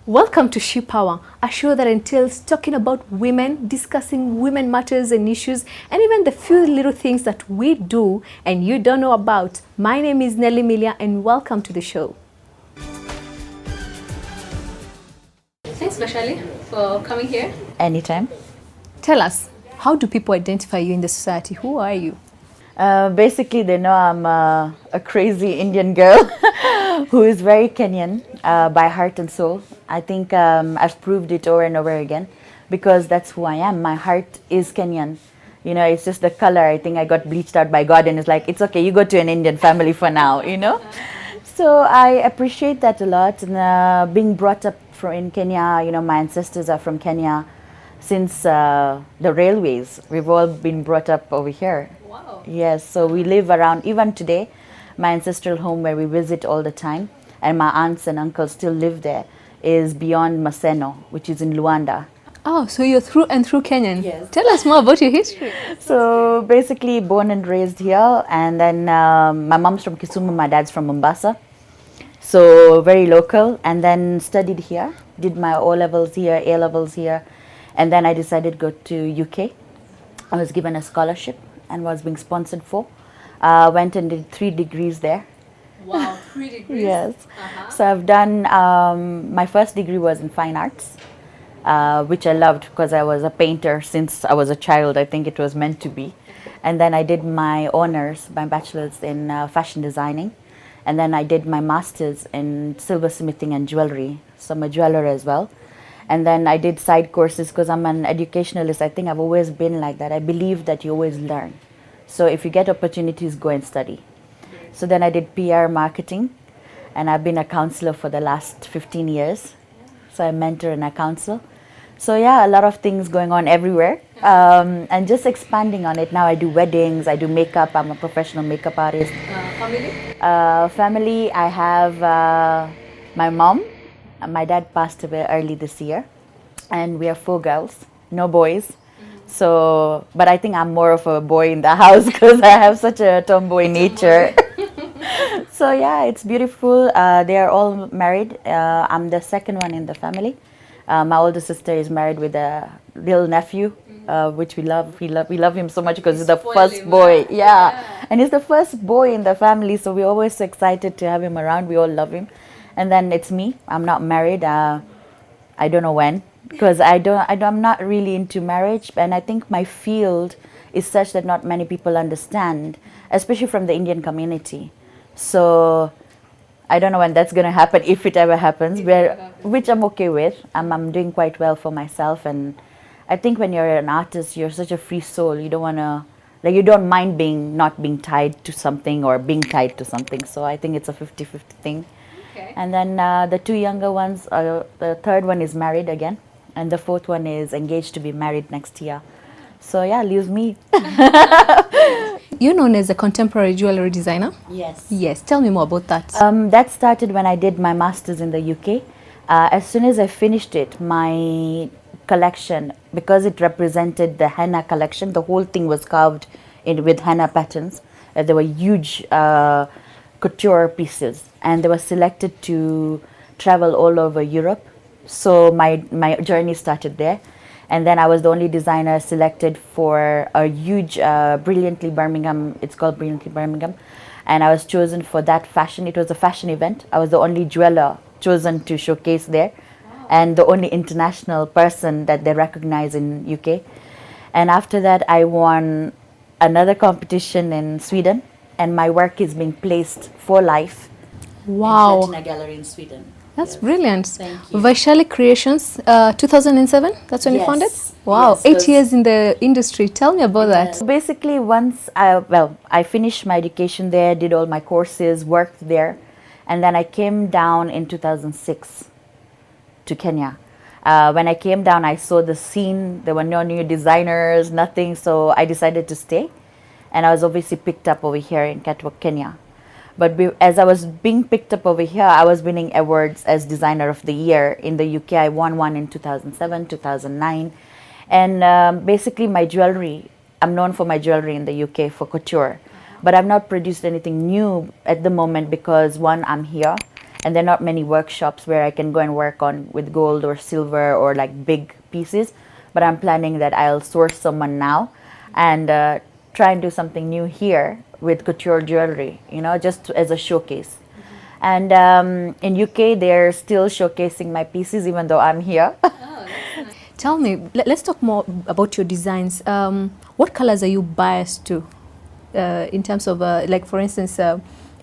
Welcome to She Power, a show that entails talking about women, discussing women matters and issues, and even the few little things that we do and you don't know about. My name is Nelly Milia, and welcome to the show. Thanks, Vaishali, for coming here. Anytime. Tell us, how do people identify you in the society? Who are you? Basically, they know I'm a crazy Indian girl who is very Kenyan by heart and soul. I think I've proved it over and over again because that's who I am. My heart is Kenyan. You know, it's just the color. I think I got bleached out by God, and it's like, it's okay, you go to an Indian family for now, you know? So I appreciate that a lot. And being brought up in Kenya, you know, my ancestors are from Kenya. Since the railways, we've all been brought up over here. Wow. Yes, so we live around, even today, my ancestral home where we visit all the time, and my aunts and uncles still live there, is beyond Maseno, which is in Luanda. Oh, so you're through and through Kenyan. Yes. Tell us more about your history. So basically born and raised here, and then my mom's from Kisumu, my dad's from Mombasa. So very local, and then studied here, did my O-levels here, A-levels here, and then I decided to go to UK. I was given a scholarship and was being sponsored for. Went and did 3 degrees there. Wow, 3 degrees? Yes. So I've done, my first degree was in fine arts, which I loved because I was a painter since I was a child. I think it was meant to be. And then I did my honors, my bachelor's in fashion designing. And then I did my master's in silversmithing and jewelry. So I'm a jeweler as well. And then I did side courses because I'm an educationalist. I think I've always been like that. I believe that you always learn. So if you get opportunities, go and study. So then I did PR marketing, and I've been a counselor for the last 15 years. So I mentor and I counsel. So yeah, a lot of things going on everywhere. And just expanding on it. Now I do weddings, I do makeup. I'm a professional makeup artist. Family? Family, I have my mom. My dad passed away early this year, and we are 4 girls, no boys. So, but I think I'm more of a boy in the house because I have such a tomboy nature. So yeah, it's beautiful. They are all married. I'm the second one in the family. My older sister is married with a little nephew, which we love. We love him so much because he's the first boy. Yeah, and he's the first boy in the family. So we're always so excited to have him around. We all love him. And then it's me. I'm not married. I don't know when, because I'm not really into marriage. And I think my field is such that not many people understand, especially from the Indian community. So I don't know when that's going to happen, if it ever happens, which I'm okay with. I'm doing quite well for myself. And I think when you're an artist, you're such a free soul. You don't want to, like, you don't mind not being tied to something or being tied to something. So I think it's a 50-50 thing. Okay. And then the 2 younger ones, the third one is married again, and the 4th one is engaged to be married next year. So yeah, leaves me. You're known as a contemporary jewelry designer? Yes. Yes, tell me more about that. That started when I did my master's in the UK. As soon as I finished it, my collection, because it represented the henna collection, the whole thing was carved with henna patterns. There were huge couture pieces, and they were selected to travel all over Europe. So my journey started there, and then I was the only designer selected for a huge Brilliantly Birmingham. It's called Brilliantly Birmingham, and I was chosen for that fashion. It was a fashion event. I was the only jeweler chosen to showcase there, and the only international person that they recognize in UK. And after that, I won another competition in Sweden, and my work is being placed for life. Wow. In a gallery in Sweden. That's brilliant. Thank you. Vaishali Creations, 2007, that's when you founded? Wow, Yes, 8 years in the industry. Tell me about that. Basically, once I finished my education there, did all my courses, worked there, and then I came down in 2006 to Kenya. When I came down, I saw the scene. There were no new designers, nothing, so I decided to stay. And I was obviously picked up over here in Catwalk, Kenya. But as I was being picked up over here, I was winning awards as Designer of the Year. In the UK, I won one in 2007, 2009. And basically my jewelry, I'm known for my jewelry in the UK for couture. But I've not produced anything new at the moment because, one, I'm here. and there are not many workshops where I can go and work on with gold or silver or like big pieces. But I'm planning that I'll source someone now and try and do something new here with couture jewelry, you know, just as a showcase. And in UK, they're still showcasing my pieces even though I'm here. Tell me, let's talk more about your designs. What colors are you biased to in terms of, like for instance,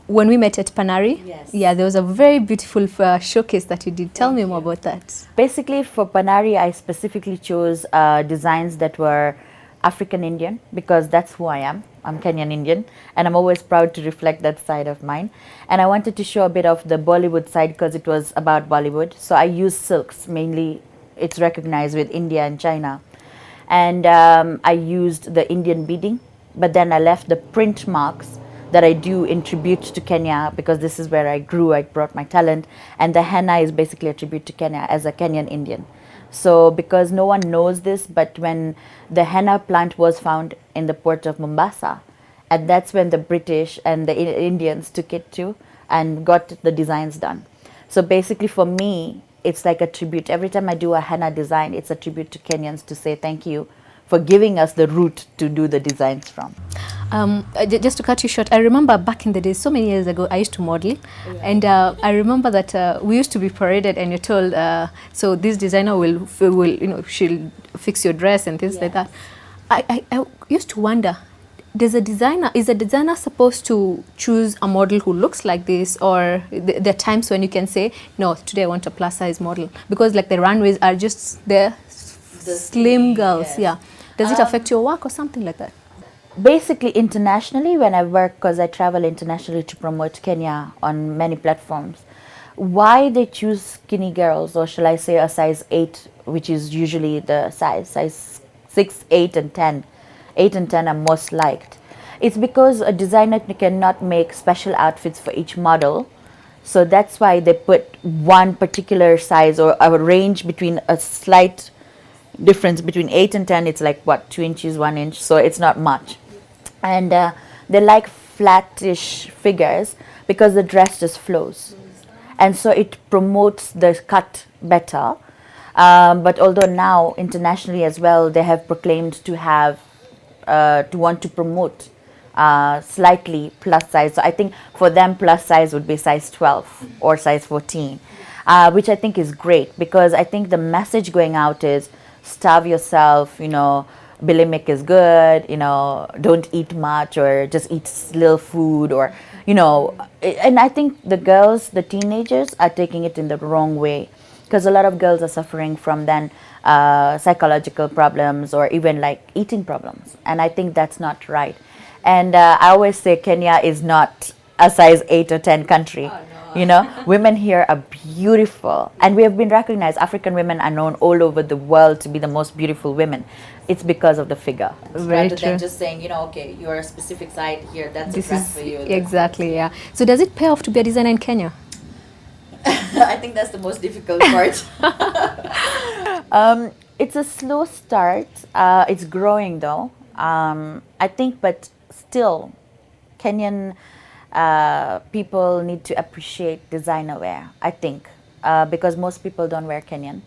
when we met at Panari, Yes. yeah, there was a very beautiful showcase that you did. Tell me more about that. Basically, for Panari, I specifically chose designs that were African Indian because that's who I am. I'm Kenyan Indian, and I'm always proud to reflect that side of mine. And I wanted to show a bit of the Bollywood side because it was about Bollywood. So I used silks mainly. It's recognized with India and China. And I used the Indian beading, but then I left the print marks that I do in tribute to Kenya because this is where I grew, I brought my talent. And the henna is basically a tribute to Kenya as a Kenyan Indian. So because no one knows this, but when the henna plant was found in the port of Mombasa, and that's when the British and the Indians took it to and got the designs done. So basically for me, it's like a tribute. Every time I do a henna design, it's a tribute to Kenyans to say thank you for giving us the route to do the designs from. Just to cut you short, I remember back in the days, so many years ago, I used to model, and I remember that we used to be paraded, and you're told, so this designer will, you know, she'll fix your dress and things like that. I used to wonder, is a designer supposed to choose a model who looks like this, or there are times when you can say, no, today I want a plus size model, because like the runways are just the slim girls, yes. yeah. Does it affect your work or something like that? Basically, internationally, when I work, because I travel internationally to promote Kenya on many platforms, why they choose skinny girls, or shall I say a size 8, which is usually the size 6, 8 and 10. 8 and 10 are most liked. It's because a designer cannot make special outfits for each model. So that's why they put one particular size or a range between a slight difference between 8 and 10. It's like what, 2 inches, 1 inch. So it's not much. And they like flattish figures because the dress just flows. And so it promotes the cut better. But although now internationally as well, they have proclaimed to have to want to promote slightly plus size. So I think for them plus size would be size 12 or size 14, which I think is great because I think the message going out is starve yourself, you know, bulimic is good, you know, don't eat much or just eat little food or, you know, and I think the girls, the teenagers are taking it in the wrong way because a lot of girls are suffering from then psychological problems or even like eating problems. And I think that's not right. And I always say Kenya is not a size 8 or 10 country. Oh, no. You know, women here are beautiful. And we have been recognized. African women are known all over the world to be the most beautiful women. It's because of the figure. Very rather true. than just saying, you know, okay, you're a specific side here, that's This a dress is for you. exactly, yeah. So does it pay off to be a designer in Kenya? I think that's the most difficult part. It's a slow start. It's growing though. I think, but still, Kenyan people need to appreciate designer wear, I think, because most people don't wear Kenyan.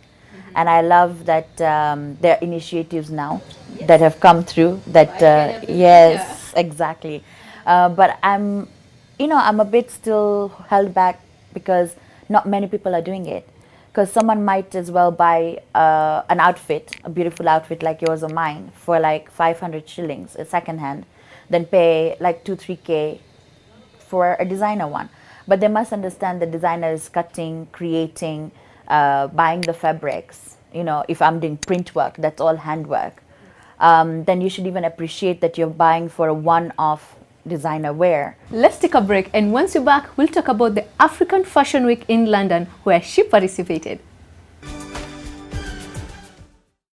And I love that there are initiatives now that have come through that, yes, exactly. But I'm a bit still held back because not many people are doing it. Because someone might as well buy an outfit, a beautiful outfit like yours or mine, for like 500 shillings, a second hand, then pay like 2-3K for a designer one. But they must understand the designer is cutting, creating, buying the fabrics. You know, if I'm doing print work, that's all handwork. Then you should even appreciate that you're buying for a one-off designer wear. Let's take a break, and once you're back, we'll talk about the African Fashion Week in London, where she participated.